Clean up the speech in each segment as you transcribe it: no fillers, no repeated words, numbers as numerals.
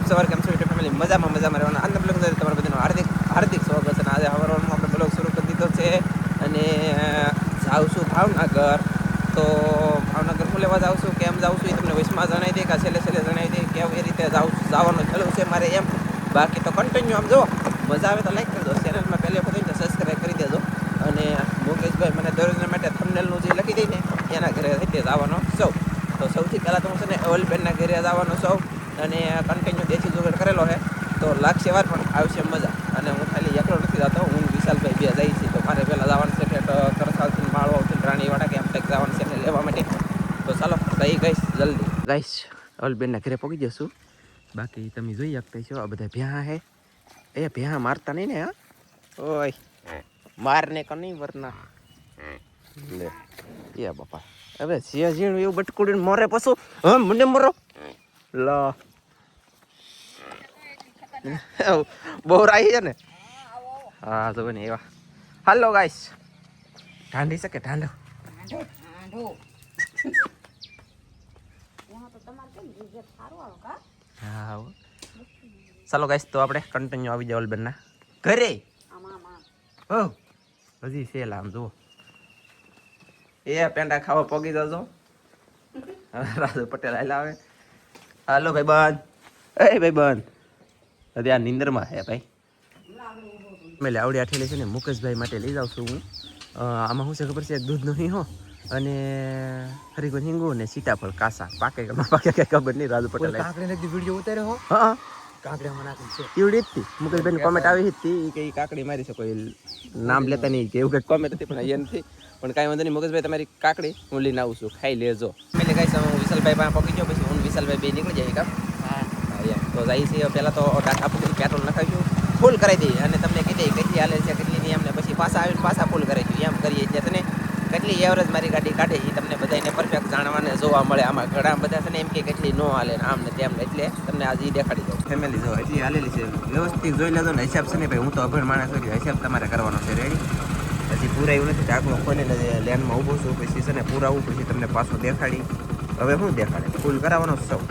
સવાર કેમ છો યુટ્યુબ ફેમિલી મજામાં રહેવાના અંદર બ્લોગ અંદર તમારા બધાનું હાર્દિક હાર્દિક સ્વાગત છે. અને આજે સવારમાં આપણે બ્લોગ શરૂ કરી દીધો છે અને જાઉં છું ભાવનગર. તો ભાવનગર હું લેવા જાઉં છું, કેમ જાઉં છું એ તમને વૈશમાં જણાવી દે કે છેલ્લે જણાવી દે કેવી રીતે જવાનું ચાલુ છે મારે એમ. બાકી તો કન્ટિન્યુ આમ જો મજા આવે તો લાઈક કરી દો, ચેનલમાં પહેલી વખત હોય તો સબસ્ક્રાઈબ કરી દેજો. અને મુકેશભાઈ મને દરરોજના માટે થંબનેલનું જે લખી દઈને એના ઘરે રીતે જવાનો સૌ. તો સૌથી પહેલાં તો હું છે ને અવલબેનના ઘરે જવાનો સૌ અને કન્ટિન્યુ દેશી જુગાડ કરેલો છે તો લાગશે વાર પણ આવશે મજા. અને હું ખાલી એકલો નથી જતો, હું વિશાલભાઈ બે જાય છે. તો મારે પહેલાં જવાનું છે ઠેઠ કરસાલથી માળવાથી રાણીવાડા કે એમ કંઈક જવાનું છે એને લેવા માટે. તો ચાલો ગઈ ગઈશ જલ્દી ગાઈશ અવલબેનના ઘરે પહોંચી જશું. બાકી તમે જોઈ શકતા છો આ બધા ભ્યાં હે. એ ભ્યાં મારતા નહીં ને? હા ઓય મારને કો નહીં વરના લે એ બાપા. હવે સિંહજીણ એવું બટકુડીને મોરે પશુ હા મને મરો લો બહુ રાહી છે ને. હા તો ને એવા હાલો ગાઈસ ઢાંઢી શકે ઢાંઢો. હા ચાલો ગાઈસ તો આપણે કન્ટિન્યુ આવી જાવ અવલબેનના ઘરે. હો હજી સેલ આમ જુઓ એ પેંડા ખાવા પોગી જજો. રાજુ પટેલ હાલ આવે. હાલો ભાઈ બંધ એ ભાઈ બંધ હજી આ નિંદરમાં હે ભાઈ. મેં આવડી આઠેલી છે ને મુકેશભાઈ માટે લઈ જાઉં છું હું. આમાં શું છે ખબર છે, દૂધનો હિંહો અને હરીકો હિંગું ને સીતાફળ કાસા પાકે પાકે કઈ ખબર નહીં. રાજુ પટેલ વિડીયો ઉતાર્યો હો. હા કાકડીમાં નાખી છે એવડી જ હતી. મુકેશભાઈની કોમેન્ટ આવી હતી કે કાકડી મારી શકો, નામ લેતા નહીં કે એવું કંઈક કોમેન્ટ હતી પણ એ નથી. પણ કાંઈ વાંધો નહીં મુકેશભાઈ તમારી કાકડી હું લઈને આવું છું, ખાઈ લેજો. એટલે કાંઈ હું વિશાલભાઈ પાસે પહોંચી ગયો પછી હું વિશાલભાઈ બે નીકળી જાય કામ. હા તો જાય છે પહેલાં તો ટાટા પૂરી પેટ્રોલ નખાવીશું, ફૂલ કરાવી દઈએ અને તમને કહી દઈએ કેટલી હાલે છે કેટલી નહીં. અમને પછી પાછા આવીને પાછા ફૂલ કરાવી દઈએ એમ કરીએ એટલે તને કેટલી એવરેજ મારી ગાડી કાઢે એ તમને બધાને પરફેક્ટ જાણવાને જોવા મળે. આમાં ઘણા બધા છે ને એમ કે કેટલી ન હાલે ને આમ ને તેમ ને એટલે તમને આજે એ દેખાડી દઉં. ફેમિલી જો એટલી હાલેલી છે વ્યવસ્થિત જોઈ લેજો ને. હિસાબ છે ને ભાઈ, હું તો અભણ માણસ છું, હિસાબ તમારે કરવાનો છે. રેડી હજી પૂરાયું નથી, ઢાંકણું ખોલીને લેનમાં ઊભો છું. પછી છે ને પૂરાવું પછી તમને પાછું દેખાડી. હવે શું દેખાડે, ફૂલ કરાવવાનો સૌ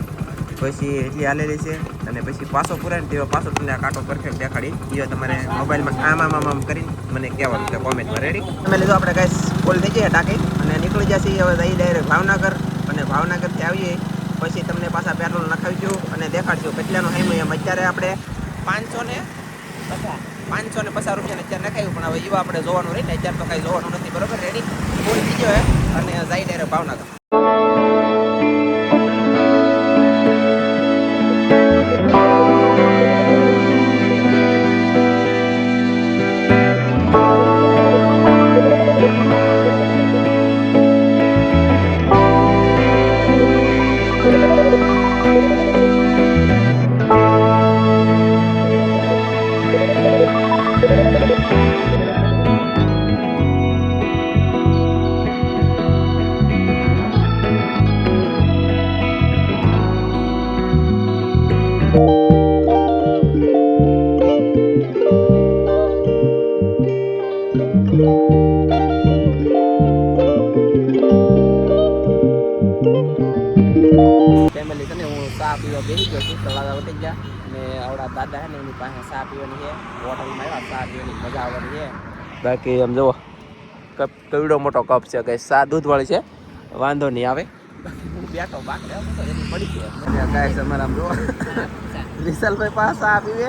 પછી એટલી હાલેલી છે અને પછી પાછો પૂરાય ને તેવો પાછો તમને આ કાંટો પરફેક્ટ દેખાડી એ તમારે મોબાઈલમાં આમ કરીને મને કહેવાનું છે કોમેન્ટમાં. રેડી તમે લીધો આપણે ગેસ ફૂલ થઈ જાય ટાંકી અને નીકળી જશે. હવે જઈ ડાયરેક્ટ ભાવનગર અને ભાવનગરથી આવીએ પછી તમને પાછા પેટ્રોલ નખાવીશું અને દેખાડશું કેટલાનું હેમ. એમ અત્યારે આપણે 550 રૂપિયાને અત્યારે નખાવ્યું પણ હવે એવા આપણે જોવાનું રહી ને અત્યારે તો કાંઈ જોવાનું નથી. બરોબર રેડી ફૂલ થઈ ગયો અને જઈ ડાયરેક્ટ ભાવનગર. ફેમિલી છે ને હું ચા પીવા બેસી ગયો છું. તળાજા વટી ગયા અને આવડા દાદા છે ને એની પાસે ચા પીવાની છે. હોટલમાં આવ્યા ચા પીવાની મજા આવવાની છે. બાકી આમ જુઓ કપ કેવડો મોટો કપ છે કે ચા દૂધવાળી છે, વાંધો નહીં આવે. હું બેઠો બાકડે એની પડી ગયો ગાય અમારે આમ જુઓ વિશાલભાઈ પાસે ચા પીવે.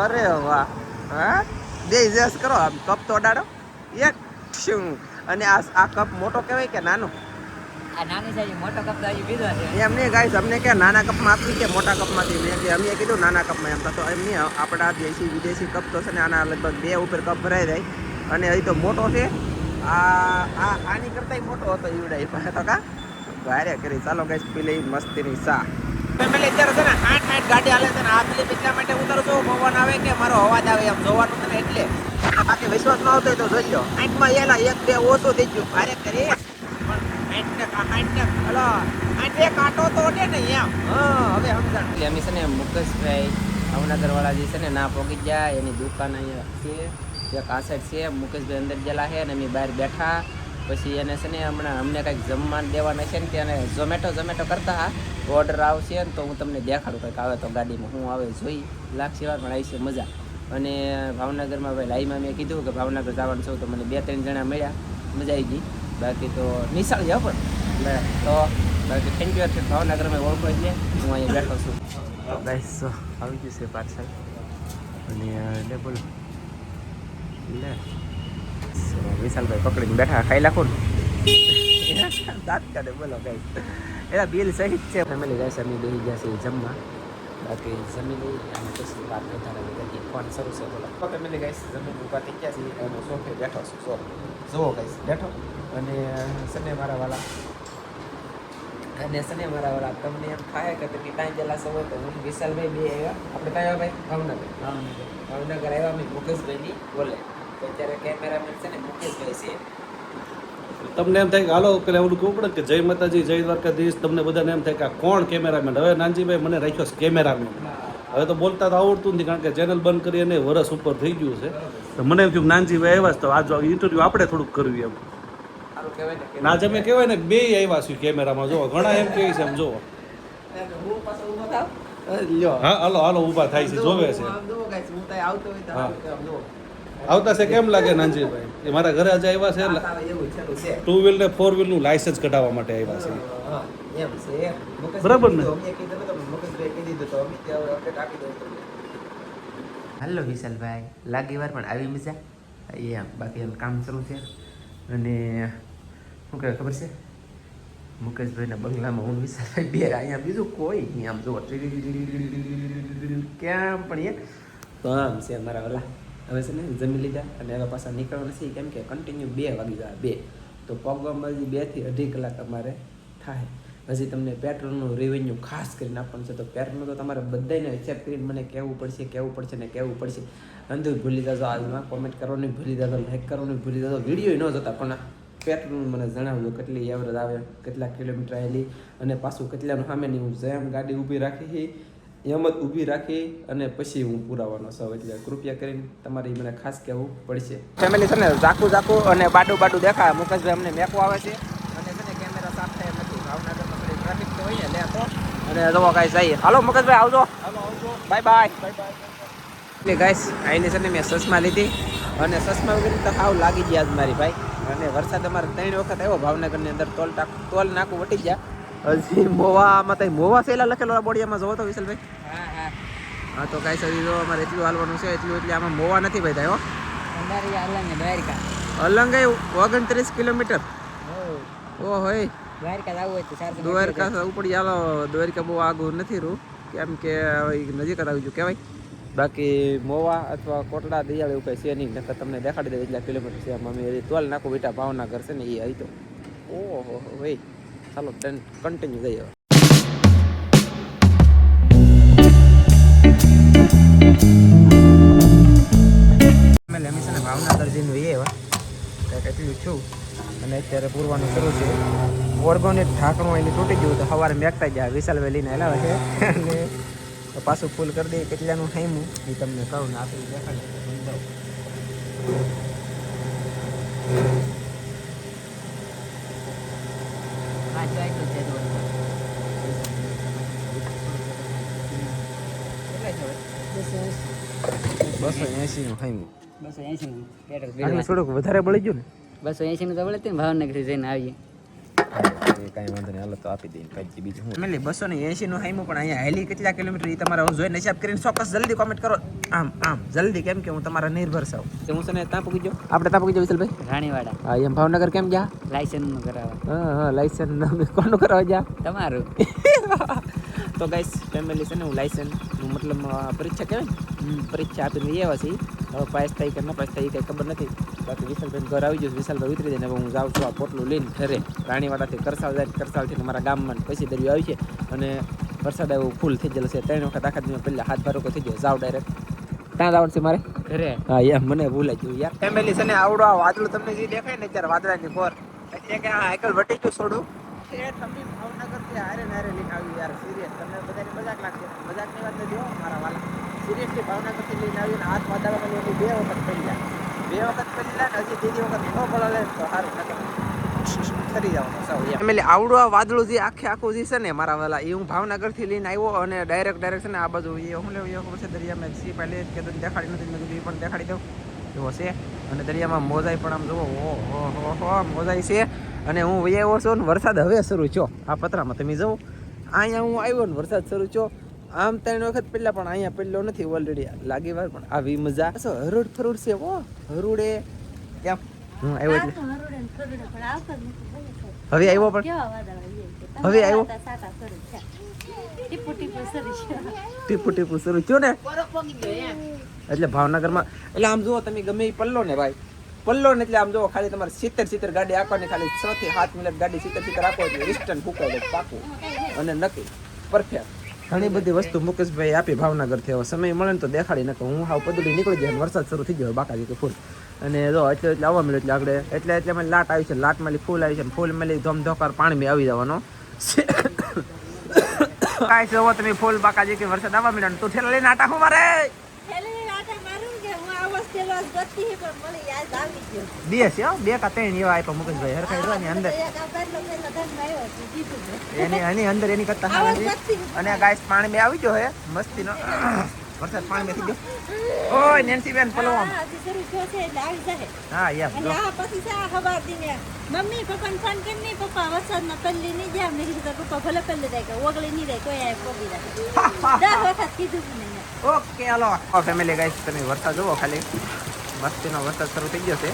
અરે વાહ હા બે જેસ કરો આમ કપ તો અડાડો એક શું. અને આ કપ મોટો કહેવાય કે નાનો? મોટો કપ તો પીધો છે એમ નહીં ગાઈસ, અમને કે નાના કપમાં આપી કે મોટા કપમાંથી. મેં કે અમે કીધું નાના કપમાં. એમ તો એમ નહીં, આપણા દેશી વિદેશી કપ તો છે ને આના લગભગ 2 ઉપર કપ ભરાઈ જાય અને અહીં તો મોટો છે. આની કરતાંય મોટો હતો ઈવડાઈ પાસે તો કા ભારે કરી. ચાલો ગાઈસ પી લઈ મસ્તીની ચા. ફેમિલી અત્યારે છે ને 8 ગાડી હાલે છે ને આ પેલી એટલા માટે ઉતરું છું પવન આવે કે મારો અવાજ આવે એમ જોવાનું છે ને એટલે. બાકી વિશ્વાસ ન આવતો હોય તો જોઈ લો. 8માં એલા 1-2 ઓછું થઈ ગયું ભારે કરી. અમે છે ને મુકેશભાઈ ભાવનગર વાળા જે છે ને ના પહોંચી ગયા. એની દુકાન અહીંયા છે એક આ સાઈડ છે. મુકેશભાઈ અંદર ગયેલા છે અને અમે બહાર બેઠા. પછી એને છે ને હમણાં અમને કંઈક જમવાનું દેવાના છે ને તેને ઝોમેટો કરતા હા ઓર્ડર આવશે ને તો હું તમને દેખાડું કંઈક આવે તો ગાડીમાં હું આવે જોઈ લાગશે વાર પણ આવી છે મજા. અને ભાવનગરમાં ભાઈ લાઈમાં મેં કીધું કે ભાવનગર જવાનું છું તો મને 2-3 જણા મળ્યા, મજા આવી ગઈ. બાકી તો નિશાળ જાવ પણ એટલે તો બાકી થેન્ક યુ ભાવનગરમાં ઓળખો એટલે હું અહીંયા બેઠો છું. ગાઈસ આવી ગયું છે પાર્સલ અને લે બોલો લે વિશાલભાઈ પકડીને બેઠા, ખાઈ નાખો ને દાંત કાઢે. બોલો ગાઈસ એના બિલ સહિત છે. ફેમિલી ગાઈસ અમે બેસી ગયા છીએ જમવા, બાકી જમી લઈ અને પછી વાત વધારે કરીએ. ફોન શરૂ છે બોલો. તો ફેમિલી ગાઈસ જમીન ઊભા થઈ ગયા છીએ અને સોફે બેઠો છું. જુઓ ગાઈસ બેઠો અને સને મારા વાલા તમને એમ થાય કે તમે કાંઈ ગયેલા છો તો હું વિશાલભાઈ બે આવ્યા. આપણે કાંઈ આવ્યા ભાઈ ભાવનગર આવ્યા અમે મુકેશભાઈની બોલે તો અત્યારે કેમેરામેન છે ને મુકેશભાઈ છે. તમને એમ થાય કે હાલો પેલા ઓલું કહવું પડે કે જય માતાજી જય દ્વારકાધીશ. તમને બધાને એમ થાય કે આ કોણ કેમેરામેન. હવે નાનજીભાઈ મને રાખ્યો છે કેમેરામેન. હવે તો બોલતા તો આવડતું નથી કારણ કે ચેનલ બંધ કરી અને વરસ ઉપર થઈ ગયું છે. તો મને એમ થયું નાનજીભાઈ આવ્યા છે તો આજ ઇન્ટરવ્યૂ આપણે થોડુંક કરવી એમ. સારું કહેવાય ને ના તમે કહેવાય ને બે આવ્યા છું કેમેરામાં. જો ઘણા એમ કહે છે એમ જો હું પાછો ઊભો થાવ લ્યો હા હાલો હાલો ઊભા થાય છે જોવે છે. આમ જુઓ ગાઈસ હું ત્યાં આવતો હોય તો હા. આમ જુઓ આવતા છે કેમ લાગે નાનજીભાઈ? એ મારા ઘરે આજે આવ્યા છે એવું છેલું છે 2 વ્હીલ ને 4 વ્હીલ નું લાયસન્સ કઢાવવા માટે આવ્યા છે. હા એમ છે મુકેશભાઈ બરાબર ને? કીધું, અમે કીધું તો મુકેશભાઈ કહી દીધું તો અમે ત્યાં અપડેટ આપી દઉં તમને. હાલો વિશાલભાઈ લાગી વાર પણ આવી મજા એમ. બાકી એમ કામ શરૂ છે અને શું કહેવાય ખબર છે મુકેશભાઈના બંગલામાં હું વિશાલભાઈ બે અહીંયા બીજું કોઈ નહીં. આમ જુઓ ક્યાં પણ એ તો આમ છે મારા ઓલા હવે છે ને જમી લીધા અને હવે પાછા નીકળવા નથી કેમ કે કન્ટિન્યુ 2 વાગી ગયા 2 તો પગવામાં હજી 2 થી 2.5 કલાક અમારે થાય. હજી તમને પેટ્રોલનું રેવન્યુ ખાસ કરીને આપવાનું છે તો પેટ્રોલનું તો તમારે બધાને હિસાબ કરીને મને કહેવું પડશે ને કહેવું પડશે. અંદર ભૂલી જજો આજમાં કોમેન્ટ કરવાનું ભૂલી જજો, લાઈક કરવાનું ભૂલી જજો, વિડીયો ન જોતા પણ પેટ્રોલનું મને જણાવજો કેટલી એવરેજ આવે, કેટલા કિલોમીટર આવેલી અને પાછું કેટલાનું સામેની હું જેમ ગાડી ઊભી રાખી એમ જ ઊભી રાખી અને પછી હું પુરાવાનો છું. એટલે કૃપયા કરીને તમારે મને ખાસ કહેવું પડશે. ફેમિલી છે ને ઝાકું અને બાડું દેખાય. મુકેશભાઈ અમને મેકો આવે છે અને છે ને કેમેરા સાફ થાય એમ નથી. ભાવનગરમાં થોડી ટ્રાફિક તો હોય ને લે તો અને જવો ગાઈસ જઈએ. હાલો મુકેશભાઈ આવજો. Bye bye. એટલે ગાઈસ આઈને છે ને મેં સસમા લીધી અને સસમા વગર તો હાવ લાગી ગયા આજ મારી ભાઈ. અને વરસાદ અમારે 3 વખત આવ્યો ભાવનગરની અંદર. ટોલ નાકું વટી ગયા. હજી મોવામાં તો મોવા સેલા લખેલો બોડિયામાં જોવો તો વિશાલભાઈ. હા તો કાંઈ સરી જો અમારે એટલું હાલવાનું છે એટલું એટલે આમાં મોવા નથી ભાઈ થાય અલંગ 29 કિલોમીટર. ઓ હોય દ્વારકા ઉપડી ચાલો. દ્વારકા બહુ આગું નથી રૂ કેમ કે નજીક જ આવી ગયું કહેવાય. બાકી મોવા અથવા કોટડા દયાળ એવું કંઈ છે નહીં. તમને દેખાડી દે એટલા કિલોમીટર છે. આમ અમે તોલ નાખું બેટા ભાવનગર છે ને એ આવી તો ઓહો ભાઈ ચાલો કન્ટિન્યુ જઈએ. અમે છે ને ભાવનગર જઈને એવા કંઈક એટલું છું અને અત્યારે પૂરવાનું શરૂ છે. ઓળગોને ઢાંકણું એની તૂટી ગયું તો સવારે મેકતા ગયા વિશાલભાઈ લઈને હલાવે છે અને પાછું ફૂલ કરી દઈએ. કેટલાનું ખાઈમું એ તમને કહું ને આપણે દેખાડે થોડુંક વધારે બળી ગયું ને 280 નું તો બળે ભાવનગર જઈને આવીએ. કાંઈ વાંધો નહીં હાલો તો આપી દઈએ કાંઈ બીજું હું 280 નું હાઈમું પણ અહીંયા હેલી કેટલા કિલોમીટર એ તમારે જોઈને હિસાબ કરીને ચોક્કસ જલ્દી કોમેન્ટ કરો. આમ જલ્દી કેમ કે હું તમારા નિર્ભર છું. હું છે ને ત્યાં પૂકી જાઉં આપણે ત્યાં પૂકી જાઉં વિશાલભાઈ રાણીવાડા. હા એમ ભાવનગર કેમ જા લાયસન્સનું કરાવવા. હા લાયસન્સ કોનું કરાવવા જા તમારું. તો ગાઈસ ફેમિલી છે ને હું લાયસન્સનું મતલબ પરીક્ષા કહેવાય ને પરીક્ષા આપીને એવા છે. હવે પાસ થાય કે ન પાસ થાય એ કંઈ ખબર નથી. બાકી વિશાલભાઈ ઘર આવી જશે. વિશાલભાઈ ઉતરી જાય ને હવે હું જાઉં છું આ પોટલું લઈને ઘરે. રાણીવાડાથી કરસાળ જાય, કરસાળથી મારા ગામમાં પછી દરિયો આવી છે અને વરસાદ આવ્યો ફૂલ થઈ ગયેલો છે. 3 વખત આખા દિવસ પહેલાં હાથ ભારો થઈ ગયો. જાવ ડાયરેક્ટ ત્યાં જવાનું છે મારે ઘરે. હા એમ મને ભૂલાઈ ગયું યાર. ફેમિલી છે ને આવડો આ વાદળું તમને જે દેખાય ને અત્યારે વાદળાની કોર એટલે કે આ સાયકલ વટી ગયું છોડું એ તમે ભાવનગરથી હારે લઈને આવ્યું યાર. સિરિયસ તમને બધાની મજાક લાગશે. મજાકની વાત નથી હો મારા વાલા. સિરિયસલી ભાવનગરથી લઈને આવીને હાથ વાદળામાં લઈને 2 વખત પહેલા ને હજી ત્રીજી વખત ન બોલાવે તો સારું. સરી જવાનું સાવ એમ આવડું આ વાદળું જે આખું જે છે ને મારા વાલા એ હું ભાવનગરથી લઈને આવ્યો અને ડાયરેક્ટ છે ને આ બાજુ એ હું લેવું ખબર છે દરિયામાં સી પહેલે કે દેખાડી નથી મેં કીધું એ પણ દેખાડી દઉં એવો છે અને દરિયામાં મોજાઈ પણ આમ જુઓ ઓહો મોજાઈ છે અને હું વૈયાવો છું ને વરસાદ હવે શરૂ થયો આ પતરામાં તમે જુઓ અહીંયા હું આવ્યો ને વરસાદ શરૂ થયો આમ 3 વખત પહેલા પણ અહીંયા પહેલો નથી ઓલરેડી લાગી વાર પણ આવી મજા હરોડ ફરોડ છે ઓ હરોડે કેમ હું આવ્યો એટલે હવે આવ્યો પણ હવે આવ્યો ટીપુ શરૂ થયો ને એટલે ભાવનગરમાં એટલે આમ જુઓ તમે ગમે એ પલ્લો ને ભાઈ પલ્લો ને એટલે આમ જુઓ ખાલી તમારે 70 ગાડી આપવાની ખાલી 6 થી 7 મિનિટ ગાડી 70 આપો એટલે ઇન્સ્ટન્ટ ફૂકાઈ જાય પાકું અને નક્કી પરફેક્ટ ઘણી બધી વસ્તુ મુકેશભાઈ આપી ભાવનગર થી સમય મળે ને તો દેખાડી નાખો હું હાવ પદડી નીકળી જાય વરસાદ શરૂ થઈ ગયો બાકાજી કે ફૂલ અને જો એટલે આવવા મળ્યું એટલે આગળ એટલે મને લાટ આવી છે લાટ માલી ફૂલ આવી છે ફૂલ માલી ધમધોકાર પાણી આવી જવાનો કાંઈ જોવો તમે ફૂલ બાકાજી કે વરસાદ આવવા મળ્યો તું ઠેલા લઈને આટા હું મારે બે છે બે કા 3 એવા આપ્યા મુકેશભાઈ હરખાઈ ની અંદર એની અંદર એની કરતા અને ગાઈસ પાણી મેં આવી ગયો હે મસ્તી નો વરસાદ પાણી મેં થઈ ગયો ઓય નેન્સી બેન પલવામ હા યાર મમ્મી પપ્પાને ફોન કરી પપ્પા વરસાદમાં પલ્લી નહીં જાય મેં કીધું પપ્પા ભલે પલ્લી જાય કે ઓગળી નહીં જાય કોઈ આ પોગી જાય 10 વખત કીધું નહીં ઓકે હાલો ફેમિલી ગાઈસ તમે વરસાદ જુઓ ખાલી મસ્તીનો વરસાદ શરૂ થઈ ગયો છે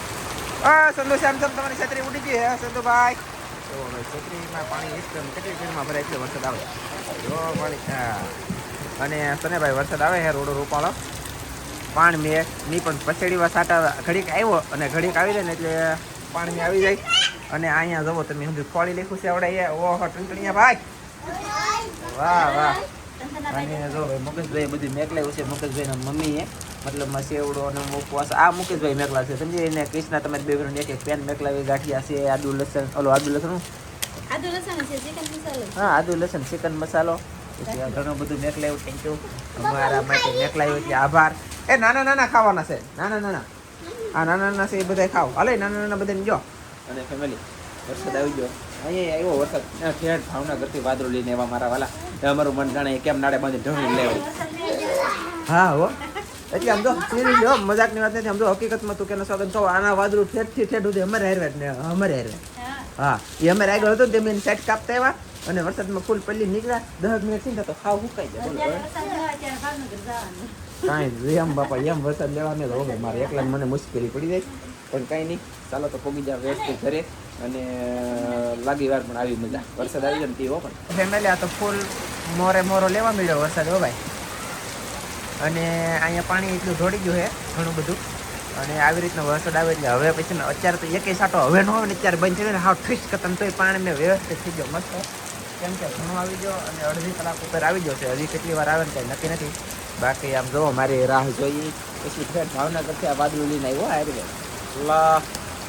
સંધુ શ્યામ તમારી છત્રી ઉડી ગઈ હે સંધુભાઈ તો છત્રીમાં પાણી એકદમ કેટલી સ્પીડમાં ભરાય છે વરસાદ આવે જો પાણી અને સનેભાઈ વરસાદ આવે હે રોડો રોપાળો પાણી મેં ની પણ પછેડીવા સાટા ઘડીક આવ્યો અને ઘડીક આવી જાય ને એટલે પાણી આવી જાય અને અહીંયા જવો તમે હું ખોળી લખ્યું છે આવડે ઓહો ટંકણીયા ભાઈ વાહ વાહ અને જો ભાઈ મુકેશભાઈ બધી મેકલાવ્યું છે મુકેશભાઈના મમ્મીએ મતલબમાં સેવડો અને ઉપવાસ આ મુકેશભાઈ મેકલા છે સમજી એને કૃષ્ણા તમારી બે એક પેન મેકલાવી ગાંઠિયા છે આદુ લસણ આદુ લસણ હા આદુ લસણ ચિકન મસાલો ઘણું બધું મેકલાવ્યું થેન્ક યુ અમારા માટે મેકલાવ્યું એટલે આભાર એ નાના ખાવાના છે નાના છે એ બધા ખાવ હાલે નાના બધાને જો અને ફેમિલી વરસાદ આવી ગયો અહીંયા આવ્યો વરસાદ ઠેઠ ભાવનગરથી વાદળો લઈને એવા મારા વાલા અમારું મન જાણે કેમ નાડે બાંધી ઢોળી લેવું હા હો એટલે આમ જો મજાકની વાત નથી આમ જો હકીકતમાં તું કેનો સ્વાગત કહો આના વાદળું ઠેઠથી ઠેઠ સુધી અમારે હારવેટ ને અમારે હારવેટ હા એ અમારે આગળ હતો તેમ એને સેટ કાપતા આવ્યા અને વરસાદમાં ફૂલ પલ્લી નીકળ્યા 10 મિનિટ થઈ તો ખાવ હુકાઈ જાય કાંઈ એમ બાપા એમ વરસાદ લેવાને તો હવે મારે એકલા મને મુશ્કેલી પડી જાય પણ કાંઈ નહીં ચાલો તો પોગી જા વ્યસ્ત ઘરે અને લાગી વાર પણ આવી મજા વરસાદ આવી જાય ને તે હો પણ ફેમિલી આ તો ફૂલ મોરો લેવા મળ્યો વરસાદ હો ભાઈ અને અહીંયા પાણી એટલું ઢોળી ગયું છે ઘણું બધું અને આવી રીતનો વરસાદ આવે એટલે હવે પછી ને અત્યારે તો એકેય સાટો હવે ન હોય ને અત્યારે બંધ થઈ ને હાવ ઠીસ કરતા તોય પાણી મેં વ્યવસ્થિત થઈ ગયો મસ્ત કેમ કે ઘણું આવી ગયો અને અડધી કલાક ઉપર આવી ગયો છે હજી કેટલી વાર આવે ને કંઈ નક્કી નથી બાકી આમ જો મારી રાહ જોઈ પછી ફેર ભાવનગરથી આ વાદળું લઈને આવ્યો હારી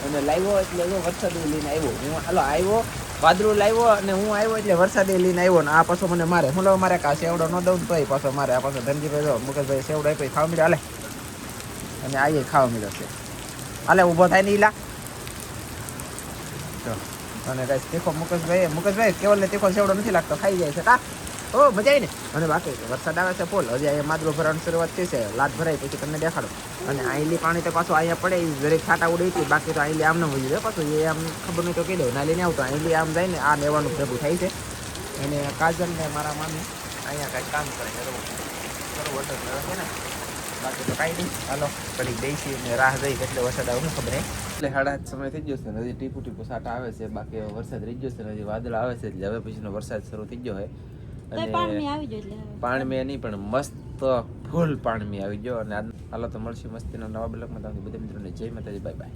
અને લાવ્યો એટલે જો વરસાદ લઈને આવ્યો હું હાલો આવ્યો વાદળું લાવ્યો અને હું આવ્યો એટલે વરસાદે લઈને આવ્યો ને આ પાછો મને મારે હું મારે કા સેવડો ન દઉં તો પાછો મારે આ પાછો ધનજીભાઈ જો મુકેશભાઈ સેવડો આપ્યો ખાવા મળ્યો હાલે અને આ ખાવા મળ્યો છે હાલે ઊભો થાય ને ઈલા અને કઈ તીખો મુકેશભાઈ કેવલ તીખો સેવડો નથી લાગતો ખાઈ જાય છે કા ઓ મજા આવી ને અને બાકી વરસાદ આવે છે ફૂલ હજી અહીંયા માદરો ભરવાની શરૂઆત થઈ છે લાટ ભરાય પછી તમને દેખાડો અને આઈલી પાણી તો પાછું અહીંયા પડે એ દરેક છાટા ઉડે હતી બાકી તો આઈલી આમ ન વહી જાય પાછું એ આમ ખબર નહીં તો કહી દઉં ના લઈને આવતો આઈલી આમ જાય ને આ લેવાનું ભેગું થાય છે અને કાજલ ને મારા મામી અહીંયા કાંઈ કામ કરે છે વરસાદ છે ને બાકી તો કાંઈ નહીં ચાલો ઘડી બેસી ને રાહ જઈ એટલે વરસાદ આવે ખબર એટલે 8:30 સમય થઈ ગયો છે ને હજી ટીપુ છાટા આવે છે બાકી વરસાદ રહી ગયો છે ને હજી વાદળ આવે છે એટલે હવે પછીનો વરસાદ શરૂ થઈ ગયો છે પાણી મેં નહીં પણ મસ્ત ફૂલ પાણી આવી ગયો અને હાલો તો મળશે મસ્તીનો નવા બ્લોગમાં તમને બધા મિત્રોને જય માતાજી બાય બાય